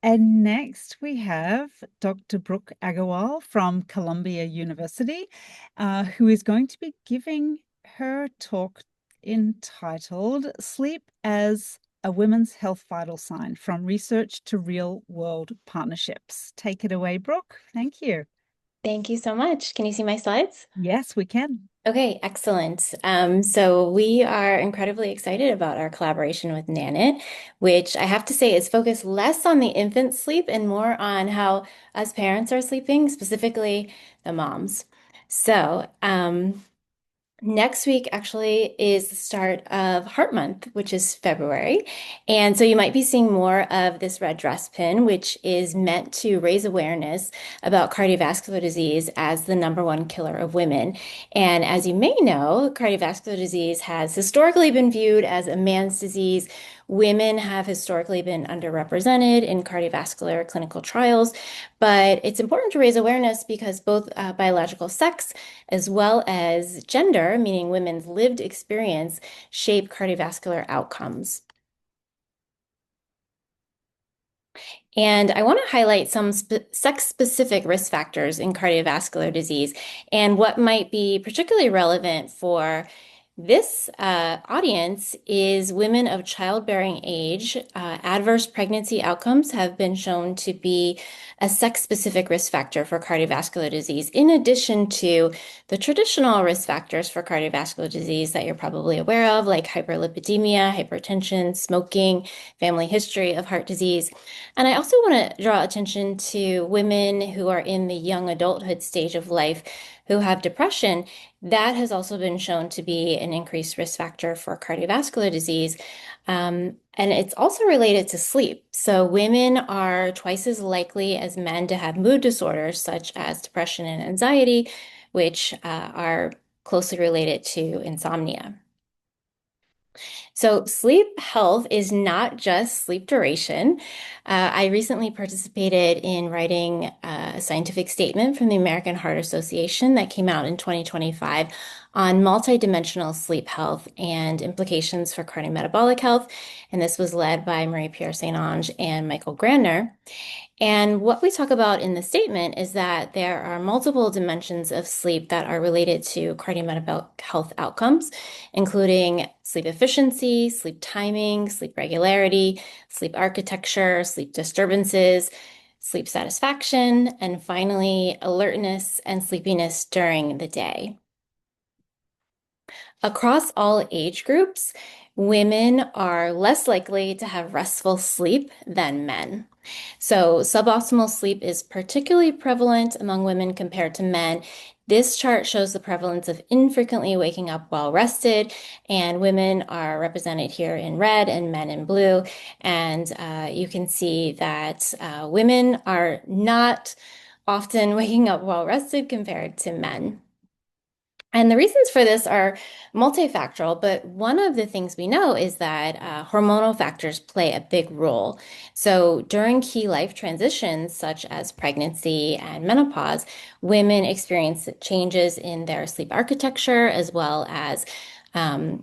And next we have Dr. Brooke Aggarwal from Columbia University, who is going to be giving her talk entitled Sleep as a Women's Health Vital Sign from Research to Real World Partnerships. Take it away, Brooke. Thank you. Thank you so much. Can you see my slides? Yes, we can. Okay, excellent. So we are incredibly excited about our collaboration with Nanit, which I have to say is focused less on the infant sleep and more on how us parents are sleeping, specifically the moms. So, next week actually is the start of Heart Month, which is February. And so you might be seeing more of this red dress pin, which is meant to raise awareness about cardiovascular disease as the number one killer of women. And as you may know, cardiovascular disease has historically been viewed as a man's disease. Women have historically been underrepresented in cardiovascular clinical trials, but it's important to raise awareness because both biological sex as well as gender, meaning women's lived experience, shape cardiovascular outcomes. And I want to highlight some sex-specific risk factors in cardiovascular disease and what might be particularly relevant for this audience is women of childbearing age. Adverse pregnancy outcomes have been shown to be a sex-specific risk factor for cardiovascular disease, in addition to the traditional risk factors for cardiovascular disease that you're probably aware of, like hyperlipidemia, hypertension, smoking, family history of heart disease. And I also want to draw attention to women who are in the young adulthood stage of life who have depression. That has also been shown to be an increased risk factor for cardiovascular disease. And it's also related to sleep. So women are twice as likely as men to have mood disorders such as depression and anxiety, which are closely related to insomnia. So, sleep health is not just sleep duration. I recently participated in writing a scientific statement from the American Heart Association that came out in 2025 on multidimensional sleep health and implications for cardiometabolic health. And this was led by Marie-Pierre St. Onge and Michael Grandner. And what we talk about in the statement is that there are multiple dimensions of sleep that are related to cardiometabolic health outcomes, including sleep efficiency, sleep timing, sleep regularity, sleep architecture, sleep disturbances, sleep satisfaction, and finally, alertness and sleepiness during the day. Across all age groups, women are less likely to have restful sleep than men. So, suboptimal sleep is particularly prevalent among women compared to men. This chart shows the prevalence of infrequently waking up while rested, and women are represented here in red and men in blue. And you can see that women are not often waking up while rested compared to men. And the reasons for this are multifactorial, but one of the things we know is that hormonal factors play a big role. So during key life transitions, such as pregnancy and menopause, women experience changes in their sleep architecture as well as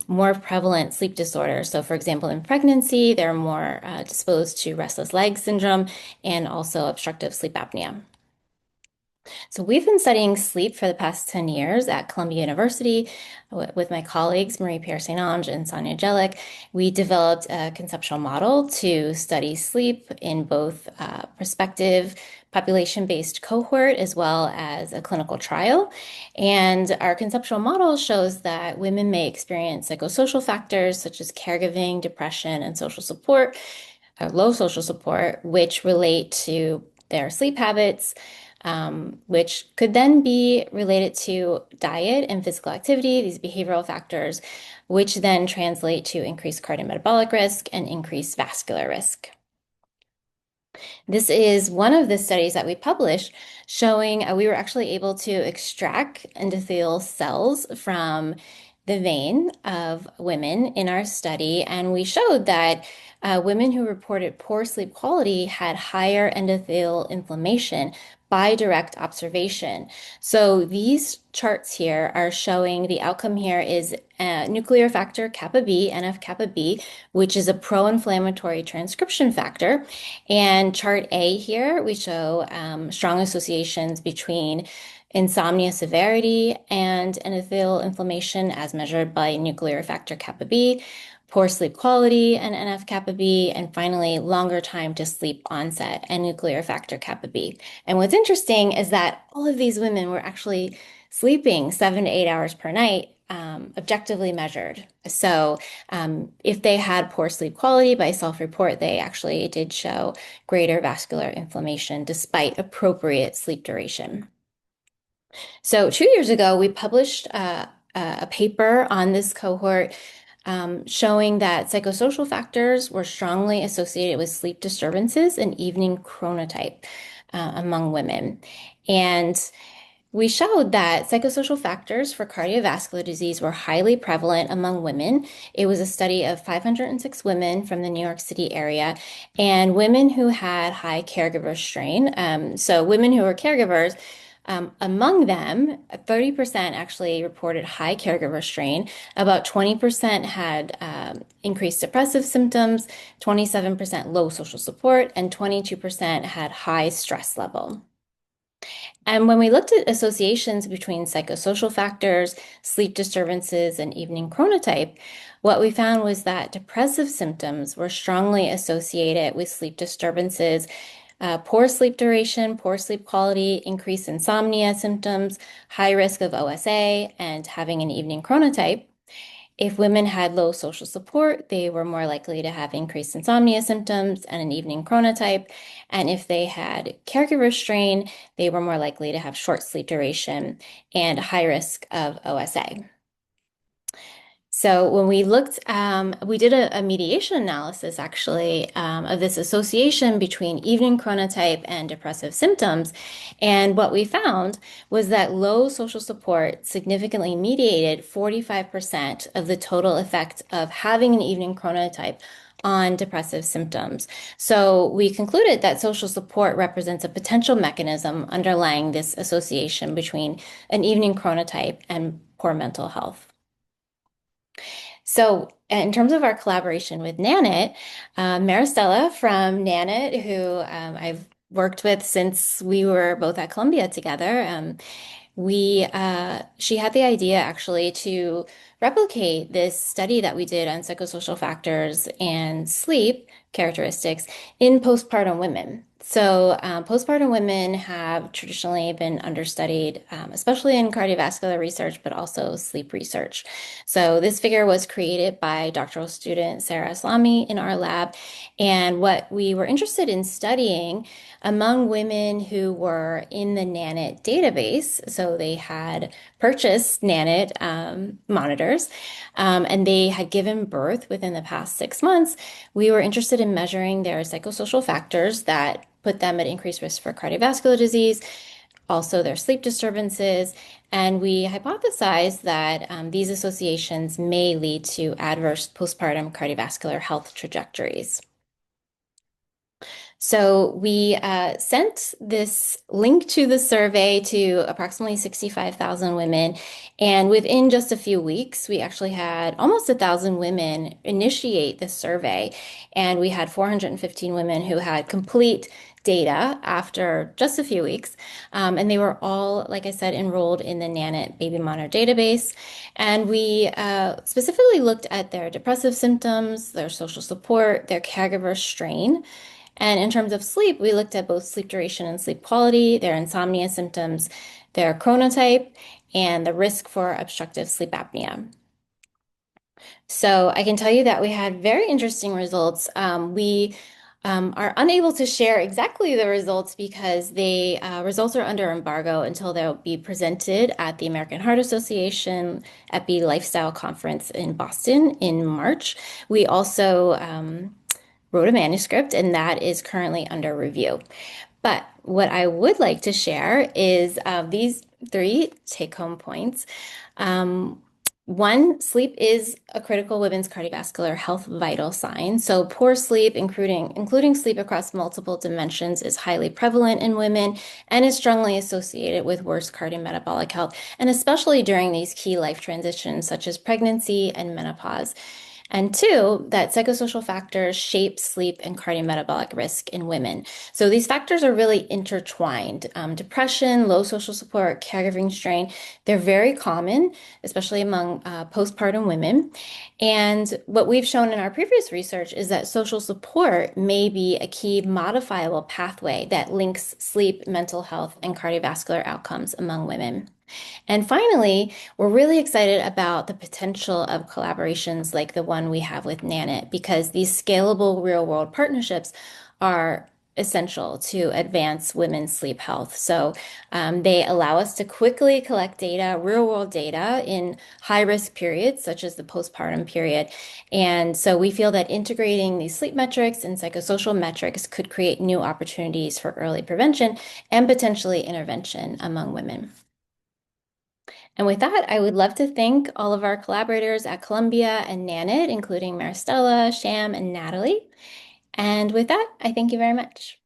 more prevalent sleep disorders. So, for example, in pregnancy, they're more disposed to restless leg syndrome and also obstructive sleep apnea. So we've been studying sleep for the past 10 years at Columbia University with my colleagues, Marie-Pierre St. Onge and Sonia Jellick. We developed a conceptual model to study sleep in both prospective population-based cohort as well as a clinical trial. And our conceptual model shows that women may experience psychosocial factors such as caregiving, depression, and social support, or low social support, which relate to their sleep habits, which could then be related to diet and physical activity, these behavioral factors, which then translate to increased cardiometabolic risk and increased vascular risk. This is one of the studies that we published showing we were actually able to extract endothelial cells from the vein of women in our study, and we showed that women who reported poor sleep quality had higher endothelial inflammation, by direct observation. So these charts here are showing the outcome here is nuclear factor kappa B, NF-kappa B, which is a pro-inflammatory transcription factor. And chart A here, we show strong associations between insomnia severity and endothelial inflammation as measured by nuclear factor kappa B, poor sleep quality and NF-kappa B, and finally longer time to sleep onset and nuclear factor kappa B. And what's interesting is that all of these women were actually sleeping 7 to 8 hours per night, objectively measured. So if they had poor sleep quality by self-report, they actually did show greater vascular inflammation despite appropriate sleep duration. So 2 years ago, we published a paper on this cohort showing that psychosocial factors were strongly associated with sleep disturbances and evening chronotype among women. And we showed that psychosocial factors for cardiovascular disease were highly prevalent among women. It was a study of 506 women from the New York City area and women who had high caregiver strain. So women who were caregivers, among them, 30% actually reported high caregiver strain. About 20% had increased depressive symptoms, 27% low social support, and 22% had high stress level. And when we looked at associations between psychosocial factors, sleep disturbances, and evening chronotype, what we found was that depressive symptoms were strongly associated with sleep disturbances, poor sleep duration, poor sleep quality, increased insomnia symptoms, high risk of OSA, and having an evening chronotype. If women had low social support, they were more likely to have increased insomnia symptoms and an evening chronotype. And if they had caregiver strain, they were more likely to have short sleep duration and a high risk of OSA. So when we looked, we did a mediation analysis actually of this association between evening chronotype and depressive symptoms. And what we found was that low social support significantly mediated 45% of the total effect of having an evening chronotype on depressive symptoms. So we concluded that social support represents a potential mechanism underlying this association between an evening chronotype and poor mental health. So, in terms of our collaboration with Nanit, Maristella from Nanit, who I've worked with since we were both at Columbia together, she had the idea actually to replicate this study that we did on psychosocial factors and sleep characteristics in postpartum women. So, postpartum women have traditionally been understudied, especially in cardiovascular research, but also sleep research. So, this figure was created by doctoral student Sarah Islami in our lab. And what we were interested in studying among women who were in the Nanit database, so they had purchased Nanit monitors, and they had given birth within the past 6 months, we were interested in measuring their psychosocial factors that put them at increased risk for cardiovascular disease, also their sleep disturbances, and we hypothesized that these associations may lead to adverse postpartum cardiovascular health trajectories. So we sent this link to the survey to approximately 65,000 women. And within just a few weeks, we actually had almost 1,000 women initiate the survey. And we had 415 women who had complete data after just a few weeks. And they were all, like I said, enrolled in the Nanit Baby Monitor database. And we specifically looked at their depressive symptoms, their social support, their caregiver strain. And in terms of sleep, we looked at both sleep duration and sleep quality, their insomnia symptoms, their chronotype, and the risk for obstructive sleep apnea. So I can tell you that we had very interesting results. We are unable to share exactly the results because the results are under embargo until they'll be presented at the American Heart Association EPI Lifestyle Conference in Boston in March. We also wrote a manuscript, and that is currently under review. But what I would like to share is these 3 take-home points. One, sleep is a critical women's cardiovascular health vital sign. So poor sleep, including sleep across multiple dimensions, is highly prevalent in women and is strongly associated with worse cardiometabolic health, and especially during these key life transitions such as pregnancy and menopause. And two, that psychosocial factors shape sleep and cardiometabolic risk in women. So these factors are really intertwined. Depression, low social support, caregiving strain, they're very common, especially among postpartum women. And what we've shown in our previous research is that social support may be a key modifiable pathway that links sleep, mental health, and cardiovascular outcomes among women. And finally, we're really excited about the potential of collaborations like the one we have with Nanit, because these scalable real world partnerships are essential to advance women's sleep health. So they allow us to quickly collect data, real world data in high risk periods, such as the postpartum period. And so we feel that integrating these sleep metrics and psychosocial metrics could create new opportunities for early prevention and potentially intervention among women. And with that, I would love to thank all of our collaborators at Columbia and Nanit, including Maristella, Sham, and Natalie. And with that, I thank you very much.